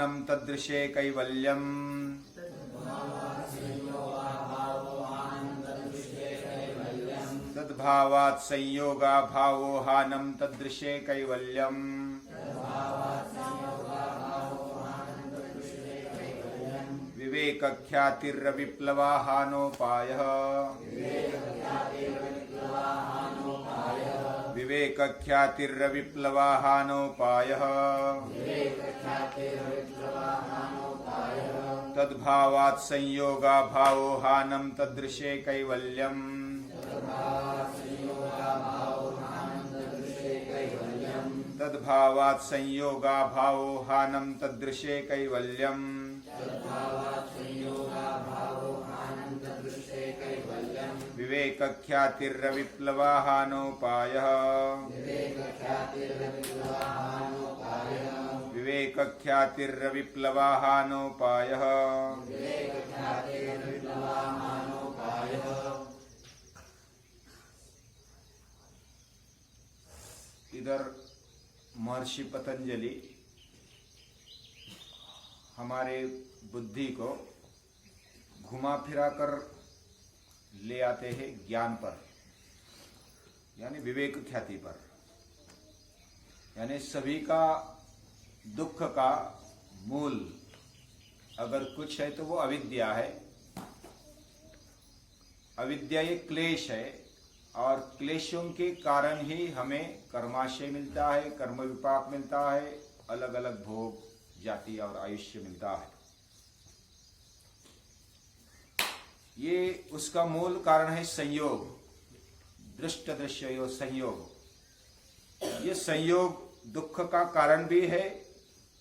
हानं तदृशे कैवल्यम् तद्भावात् संयोगाभावो हानं तदृशे कैवल्यम् विवेकख्यातिर्विप्लवाहानोपायः विवेकख्यातिर्विप्लवाहानोपायः तद्भावात् संयोगाभावो हानं तदृशे कैवल्यम् तद्भावात् संयोगाभावो हानं तदृशे कैवल्यम् विवेकख्यातिर्विप्लवाहानोपायः विवेकख्यातिर्विप्लवाहानोपायः इधर महर्षि पतंजलि हमारे बुद्धि को घुमा फिरा कर ले आते हैं ज्ञान पर, यानी विवेक ख्याति पर। यानी सभी का दुख का मूल अगर कुछ है तो वो अविद्या है। अविद्या ये क्लेश है और क्लेशों के कारण ही हमें कर्माशय मिलता है, कर्म विपाक मिलता है, अलग अलग भोग, जाति और आयुष्य मिलता है। ये उसका मूल कारण है संयोग, दृष्ट दृश्यो संयोग। ये संयोग दुख का कारण भी है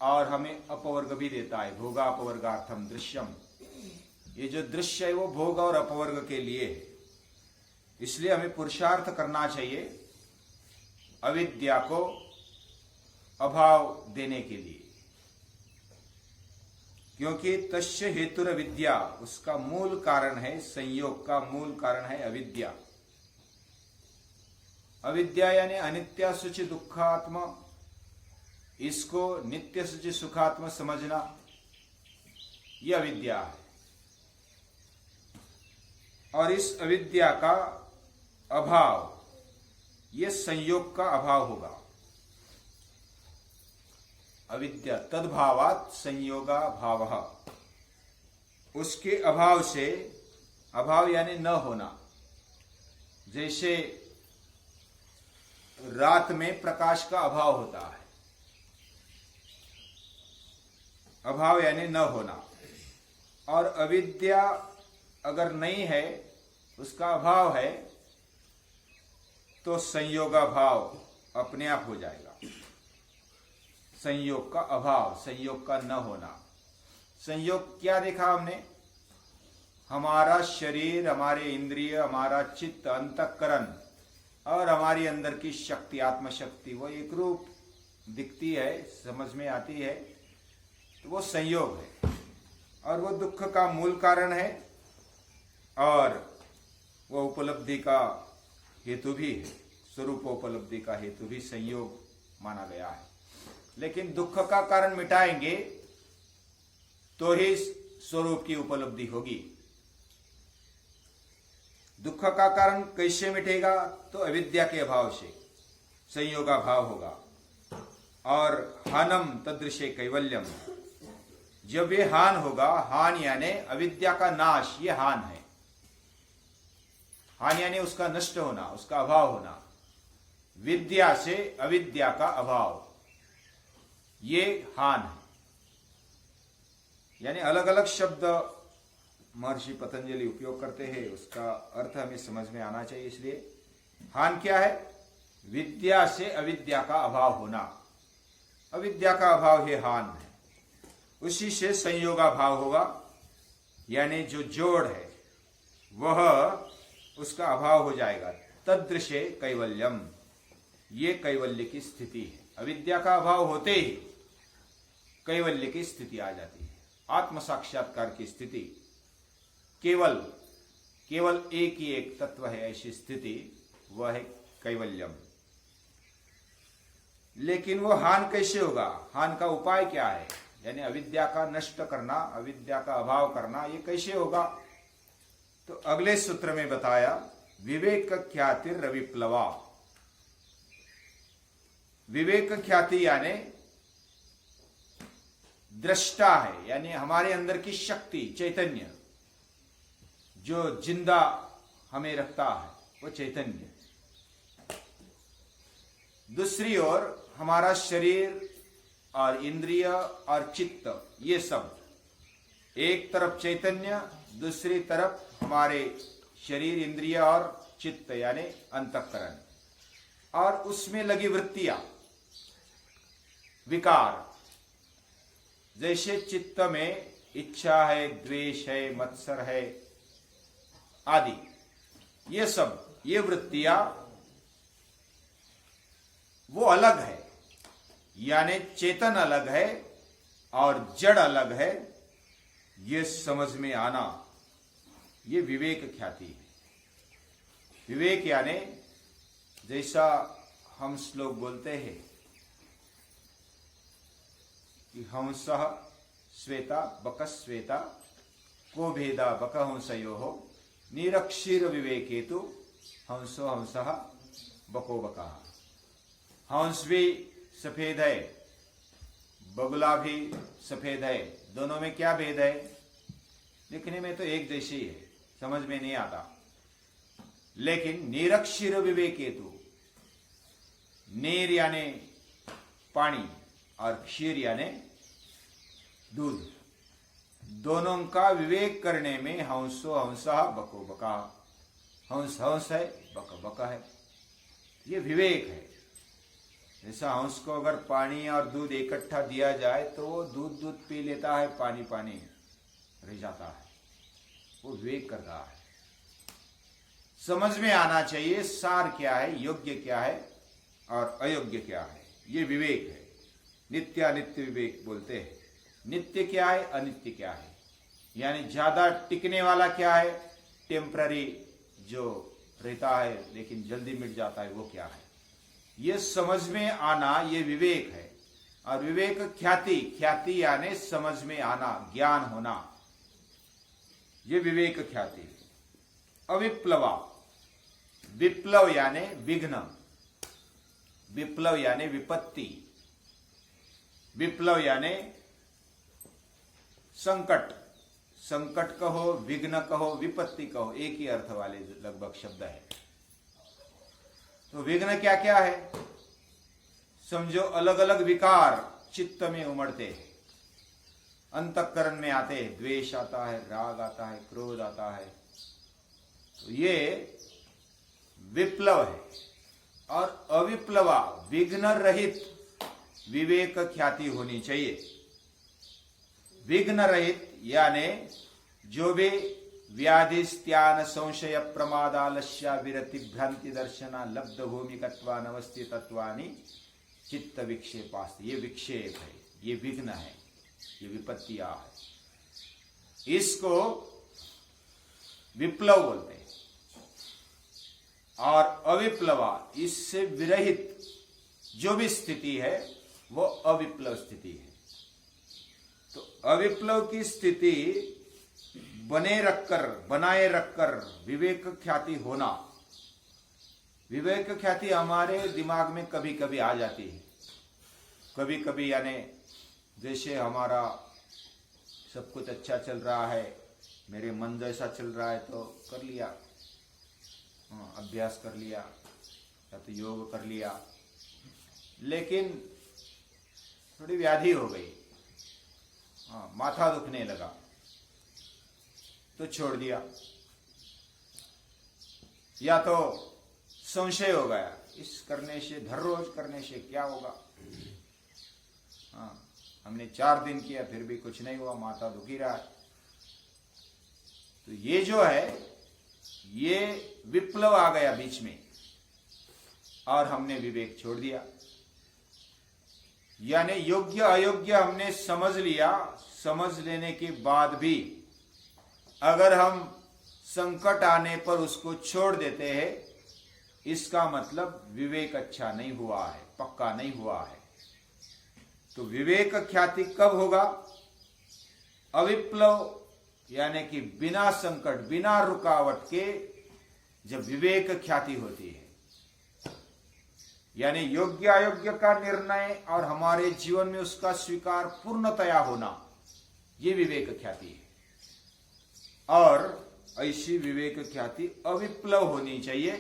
और हमें अपवर्ग भी देता है, भोगापवर्गार्थम दृश्यम। ये जो दृश्य है वो भोग और अपवर्ग के लिए है। इसलिए हमें पुरुषार्थ करना चाहिए अविद्या को अभाव देने के लिए, क्योंकि तस्य हेतुर विद्या, उसका मूल कारण है, संयोग का मूल कारण है अविद्या। अविद्या यानी अनित्य शुचि दुखात्म, इसको नित्य शुचि सुखात्म समझना, यह अविद्या है। और इस अविद्या का अभाव, यह संयोग का अभाव होगा। अविद्या तद्भावात् संयोगा भावः, उसके अभाव से, अभाव यानी न होना। जैसे रात में प्रकाश का अभाव होता है, अभाव यानी न होना। और अविद्या अगर नहीं है, उसका अभाव है, तो संयोगा भाव अपने आप हो जाएगा। संयोग का अभाव, संयोग का न होना। संयोग क्या देखा हमने? हमारा शरीर, हमारे इंद्रिय, हमारा चित्त, अंतःकरण और हमारी अंदर की शक्ति, आत्मशक्ति, वो एक रूप दिखती है, समझ में आती है, तो वो संयोग है। और वो दुख का मूल कारण है और वो उपलब्धि का हेतु भी है। स्वरूप उपलब्धि का हेतु भी संयोग माना गया है। लेकिन दुख का कारण मिटाएंगे तो ही स्वरूप की उपलब्धि होगी। दुख का कारण कैसे मिटेगा? तो अविद्या के अभाव से संयोगा भाव होगा। और हानम तदृशे कैवल्यम, जब ये हान होगा, हान यानी अविद्या का नाश, ये हान है। हान यानी उसका नष्ट होना, उसका अभाव होना। विद्या से अविद्या का अभाव, ये हान है। यानी अलग अलग शब्द महर्षि पतंजलि उपयोग करते हैं, उसका अर्थ हमें समझ में आना चाहिए। इसलिए हान क्या है? विद्या से अविद्या का अभाव होना, अविद्या का अभाव ही हान है। उसी से संयोगा भाव होगा, यानी जो जोड़ है वह, उसका अभाव हो जाएगा। तदृशे कैवल्यम, ये कैवल्य की स्थिति है। अविद्या का अभाव होते ही कैवल्य की स्थिति आ जाती है, आत्म साक्षात्कार की स्थिति। केवल एक ही एक तत्व है, ऐसी स्थिति वह है कैवल्यम। लेकिन वो हान कैसे होगा? हान का उपाय क्या है? यानी अविद्या का नष्ट करना, अविद्या का अभाव करना, ये कैसे होगा? तो अगले सूत्र में बताया विवेक ख्यातिर विप्लवा। विवेक ख्याति यानी दृष्टा है, यानी हमारे अंदर की शक्ति, चैतन्य जो जिंदा हमें रखता है, वो चैतन्य। दूसरी ओर हमारा शरीर और इंद्रिय और चित्त, ये सब एक तरफ चैतन्य, दूसरी तरफ हमारे शरीर, इंद्रिय और चित्त यानी अंतःकरण, और उसमें लगी वृत्तियां, विकार। जैसे चित्त में इच्छा है, द्वेष है, मत्सर है आदि, ये सब, ये वृत्तियां वो अलग है, यानी चेतन अलग है और जड़ अलग है, ये समझ में आना, ये विवेक ख्याति है। विवेक यानी जैसा हम श्लोक बोलते हैं कि हंसः श्वेता बकश्वेता को भेदा बकहंसयोः निरक्षीर विवेकेतु हंसो हंसः बको बका। हंस भी सफेद है, बगुला भी सफेद है, दोनों में क्या भेद है? दिखने में तो एक जैसी है, समझ में नहीं आता। लेकिन निरक्षीर विवेकेतु, नीर यानी पानी और क्षीर यानी दूध, दोनों का विवेक करने में हंसो हंसा बको बका, हंस हंस है, बक बका है, ये विवेक है। जैसा हंस को अगर पानी और दूध इकट्ठा दिया जाए तो वो दूध दूध पी लेता है, पानी पानी रह जाता है, वो विवेक करता है। समझ में आना चाहिए सार क्या है, योग्य क्या है और अयोग्य क्या है, ये विवेक है। नित्य अनित्य विवेक बोलते हैं। नित्य क्या है, अनित्य क्या है, यानी ज्यादा टिकने वाला क्या है, टेम्पररी जो रहता है लेकिन जल्दी मिट जाता है, वो क्या है, ये समझ में आना, ये विवेक है। और विवेक ख्याति, ख्याति यानी समझ में आना, ज्ञान होना, ये विवेक ख्याति। अविप्लवा, विप्लव यानी विघ्न, विप्लव यानी विपत्ति, विप्लव यानी संकट, संकट कहो, विघ्न कहो, विपत्ति कहो, एक ही अर्थ वाले लगभग शब्द है। तो विघ्न क्या क्या है? समझो अलग अलग विकार चित्त में उमड़ते हैं, अंतःकरण में आते हैं, द्वेष आता है, राग आता है, क्रोध आता है, तो ये विप्लव है। और अविप्लवा, विघ्न रहित विवेक ख्याति होनी चाहिए। विघ्न रहित यानी जो भी व्याधिस्त्यान संशय प्रमादालस्या विरति भ्रांति दर्शना लब्ध भूमिकत्वा नवस्थितत्वानि चित्त विक्षेपास्त, ये विक्षेप है, ये विघ्न है, ये विपत्तियां है, इसको विप्लव बोलते हैं। और अविप्लवा, इससे विरहित जो भी स्थिति है वो अविप्लव स्थिति है। तो अविप्लव की स्थिति बनाए रखकर विवेक ख्याति होना। विवेक ख्याति हमारे दिमाग में कभी कभी आ जाती है, कभी कभी, यानी जैसे हमारा सब कुछ अच्छा चल रहा है, मेरे मन जैसा चल रहा है तो कर लिया, अभ्यास कर लिया या तो योग कर लिया, लेकिन थोड़ी व्याधि हो गई, माथा दुखने लगा तो छोड़ दिया, या तो संशय हो गया, इस करने से, हर रोज करने से क्या होगा, हमने 4 दिन किया फिर भी कुछ नहीं हुआ, माथा दुखी रहा है। तो ये जो है, ये विप्लव आ गया बीच में और हमने विवेक छोड़ दिया, यानी योग्य अयोग्य हमने समझ लिया। समझ लेने के बाद भी अगर हम संकट आने पर उसको छोड़ देते हैं, इसका मतलब विवेक अच्छा नहीं हुआ है, पक्का नहीं हुआ है। तो विवेक ख्याति कब होगा? अविप्लव यानी कि बिना संकट, बिना रुकावट के जब विवेक ख्याति होती है, यानी योग्य अयोग्य का निर्णय और हमारे जीवन में उसका स्वीकार पूर्णतया होना, ये विवेक ख्याति है। और ऐसी विवेक ख्याति अविप्लव होनी चाहिए,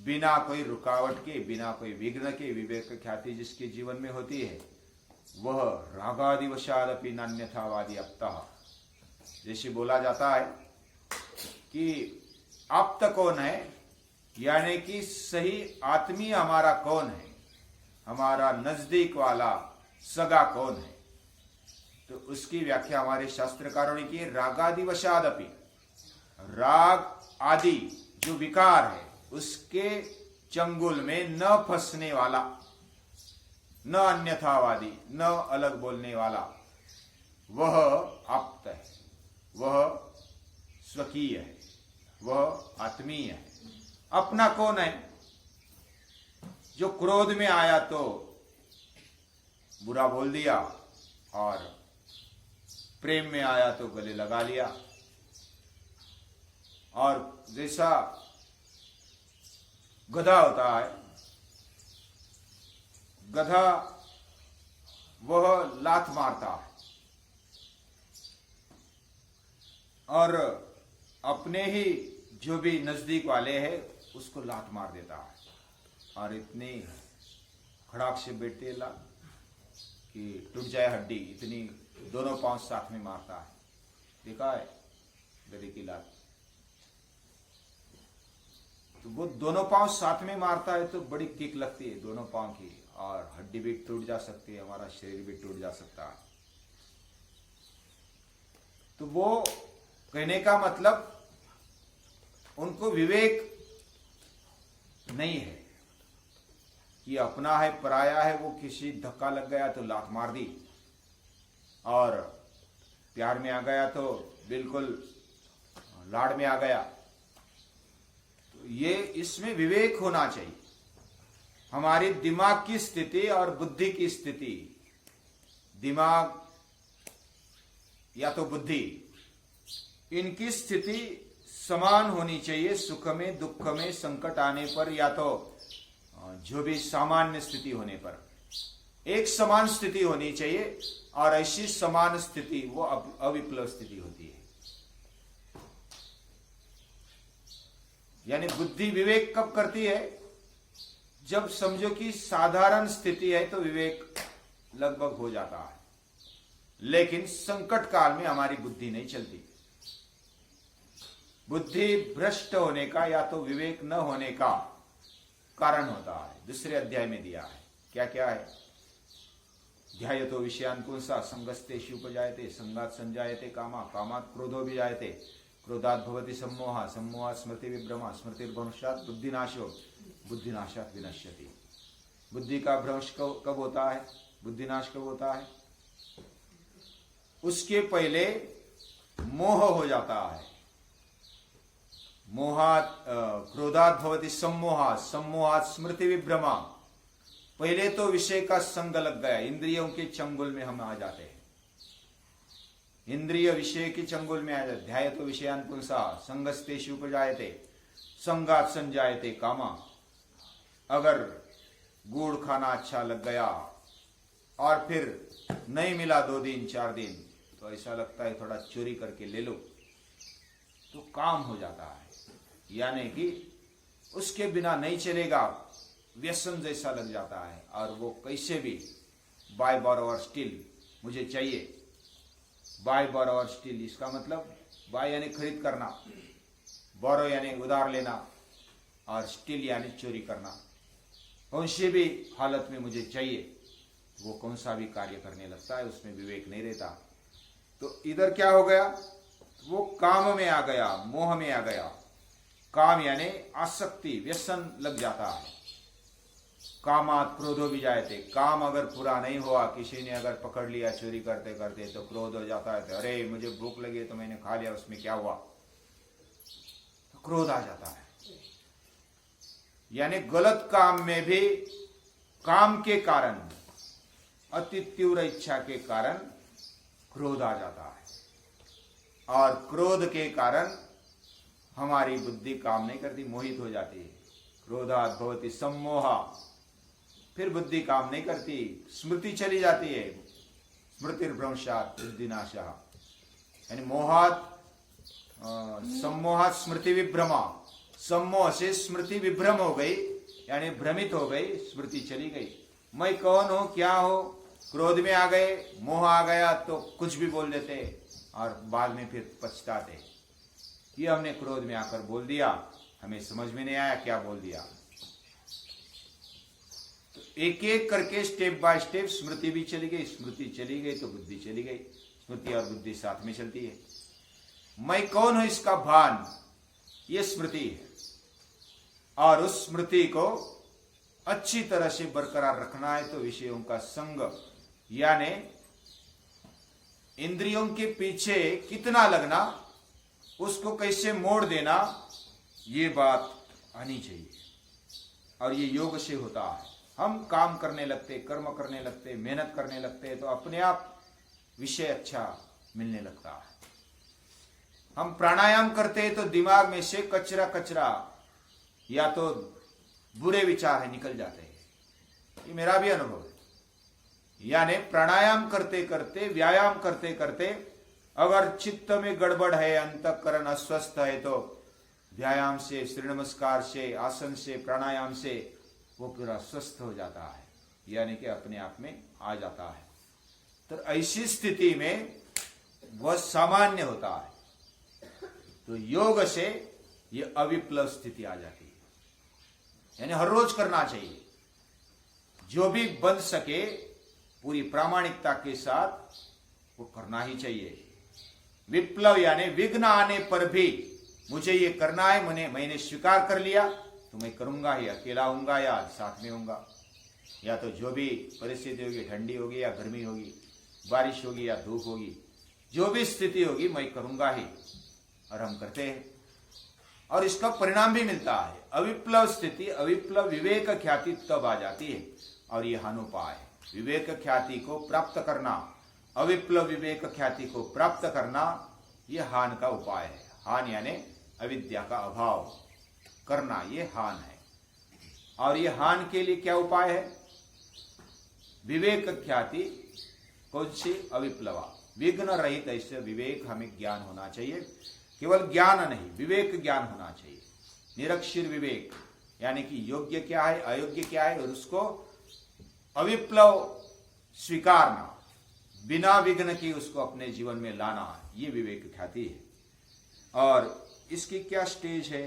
बिना कोई रुकावट के, बिना कोई विघ्न के। विवेक ख्याति जिसके जीवन में होती है वह रागादिवशादपि नान्यथावादी अप्तः। जैसे बोला जाता है कि आप्त कौन है, यानी कि सही आत्मीय हमारा कौन है, हमारा नजदीक वाला सगा कौन है। तो उसकी व्याख्या हमारे शास्त्रकारों ने की, रागादिवशादपि, राग आदि जो विकार है उसके चंगुल में न फंसने वाला, न अन्यथावादी, न अलग बोलने वाला, वह आप्त है, वह स्वकीय है, वह आत्मीय है। अपना कौन है? जो क्रोध में आया तो बुरा बोल दिया और प्रेम में आया तो गले लगा लिया। और जैसा गधा होता है, गधा वह लात मारता है और अपने ही जो भी नजदीक वाले हैं उसको लात मार देता है, और इतनी खड़ाक से बैठते ला कि टूट जाए हड्डी, इतनी दोनों पांव साथ में मारता है। देखा है गधे की लात? तो वो दोनों पांव साथ में मारता है तो बड़ी किक लगती है दोनों पांव की, और हड्डी भी टूट जा सकती है, हमारा शरीर भी टूट जा सकता है। तो वो कहने का मतलब उनको विवेक नहीं है कि अपना है पराया है, वो किसी धक्का लग गया तो लात मार दी, और प्यार में आ गया तो बिल्कुल लाड़ में आ गया। तो ये इसमें विवेक होना चाहिए। हमारी दिमाग की स्थिति और बुद्धि की स्थिति, दिमाग या तो बुद्धि, इनकी स्थिति समान होनी चाहिए। सुख में, दुख में, संकट आने पर, या तो जो भी सामान्य स्थिति होने पर एक समान स्थिति होनी चाहिए, और ऐसी समान स्थिति वो अविप्लव स्थिति होती है। यानी बुद्धि विवेक कब करती है? जब समझो कि साधारण स्थिति है तो विवेक लगभग हो जाता है, लेकिन संकट काल में हमारी बुद्धि नहीं चलती। बुद्धि भ्रष्ट होने का या तो विवेक न होने का कारण होता है। दूसरे अध्याय में दिया है, क्या क्या है? ध्यायतो विषयान् पुंसा संगस्तेषु उपजायते, संगात् संजायते कामा, कामात् क्रोधो विजायते, क्रोधात् भवति सम्मोहः, सम्मोहात् स्मृति विभ्रमा, स्मृतिर्भ्रंशात् बुद्धिनाशो, बुद्धिनाशात् विनश्यति। बुद्धि का भ्रंश कब होता है? बुद्धिनाश कब होता है? उसके पहले मोह हो जाता है। मोहात् क्रोधात् भवति सम्मोहः, सम्मोहात् स्मृति विभ्रमा। पहले तो विषय का संग लग गया, इंद्रियों के चंगुल में हम आ जाते हैं, इंद्रिय विषय के चंगुल में आ जाते। ध्यायतो विषयान् पुंसा संगस्तेषु उपजायते, संगात् संजायते कामा। अगर गुड़ खाना अच्छा लग गया और फिर नहीं मिला 2 दिन 4 दिन, तो ऐसा लगता है थोड़ा चोरी करके ले लो, तो काम हो जाता है। यानी कि उसके बिना नहीं चलेगा, व्यसन जैसा लग जाता है, और वो कैसे भी बाय बोरो स्टिल मुझे चाहिए। बाय बोरो स्टिल, इसका मतलब बाय यानी खरीद करना, बोरो यानी उधार लेना, और स्टिल यानी चोरी करना। कौन सी भी हालत में मुझे चाहिए, वो कौन सा भी कार्य करने लगता है, उसमें विवेक नहीं रहता। तो इधर क्या हो गया? वो काम में आ गया, मोह में आ गया। काम यानी आसक्ति, व्यसन लग जाता है। कामात् क्रोधो विजायते, काम अगर पूरा नहीं हुआ, किसी ने अगर पकड़ लिया चोरी करते करते, तो क्रोध हो जाता है। तो अरे मुझे भूख लगी तो मैंने खा लिया, उसमें क्या हुआ? तो क्रोध आ जाता है। यानी गलत काम में भी काम के कारण अति तीव्र इच्छा के कारण क्रोध आ जाता है और क्रोध के कारण हमारी बुद्धि काम नहीं करती, मोहित हो जाती है। क्रोधात् भवति सम्मोहा, फिर बुद्धि काम नहीं करती, स्मृति चली जाती है। स्मृतिर्भ्रंशात् बुद्धिनाशः, यानी मोहात सम्मोहात स्मृति विभ्रमा, सम्मोह से स्मृति विभ्रम हो गई, यानी भ्रमित हो गई, स्मृति चली गई। मैं कौन हूं, क्या हो, क्रोध में आ गए, मोह आ गया तो कुछ भी बोल देते और बाद में फिर पछताते। ये हमने क्रोध में आकर बोल दिया, हमें समझ में नहीं आया क्या बोल दिया। तो एक एक करके स्टेप बाय स्टेप स्मृति भी चली गई, स्मृति चली गई तो बुद्धि चली गई। स्मृति और बुद्धि साथ में चलती है। मैं कौन हूं इसका भान, ये स्मृति है। और उस स्मृति को अच्छी तरह से बरकरार रखना है तो विषयों का संग, यानी इंद्रियों के पीछे कितना लगना, उसको कैसे मोड़ देना, ये बात आनी चाहिए। और ये योग से होता है। हम काम करने लगते, कर्म करने लगते, मेहनत करने लगते तो अपने आप विषय अच्छा मिलने लगता है। हम प्राणायाम करते तो दिमाग में से कचरा या तो बुरे विचार है निकल जाते हैं। ये मेरा भी अनुभव है। यानी प्राणायाम करते करते, व्यायाम करते करते अगर चित्त में गड़बड़ है, अंतःकरण अस्वस्थ है, तो व्यायाम से, सूर्य नमस्कार से, आसन से, प्राणायाम से वो पूरा स्वस्थ हो जाता है, यानी कि अपने आप में आ जाता है। तो ऐसी स्थिति में वह सामान्य होता है। तो योग से ये अविप्लव स्थिति आ जाती है, यानी हर रोज करना चाहिए। जो भी बन सके पूरी प्रामाणिकता के साथ वो करना ही चाहिए। विप्लव यानी विघ्न आने पर भी मुझे ये करना है, मैंने स्वीकार कर लिया तो मैं करूंगा ही, अकेला होऊंगा या साथ में होऊंगा, या तो जो भी परिस्थिति होगी, ठंडी होगी या गर्मी होगी, बारिश होगी या धूप होगी, जो भी स्थिति होगी मैं करूंगा ही। और हम करते हैं और इसका परिणाम भी मिलता है। अविप्लव स्थिति, अविप्लव विवेक ख्याति तब आ जाती है और ये हानोपाय है। विवेक ख्याति को प्राप्त करना, अविप्लव विवेक ख्याति को प्राप्त करना, ये हान का उपाय है। हान यानी अविद्या का अभाव करना, ये हान है। और ये हान के लिए क्या उपाय है? विवेक ख्याति कौन सी? अविप्लवा, विघ्न रहित ऐसे विवेक, हमें ज्ञान होना चाहिए। केवल ज्ञान नहीं, विवेक ज्ञान होना चाहिए। निरक्षर विवेक, यानी कि योग्य क्या है, अयोग्य क्या है, और उसको अविप्लव स्वीकारना, बिना विघ्न की उसको अपने जीवन में लाना, ये विवेक ख्याति है। और इसकी क्या स्टेज है,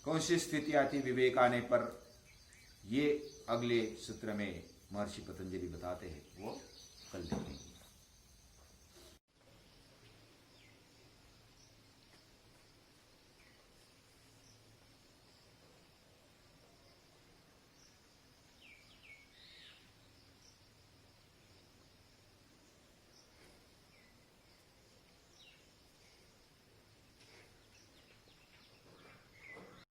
कौन सी स्थिति आती विवेक आने पर, ये अगले सूत्र में महर्षि पतंजलि बताते हैं, वो कल देखेंगे।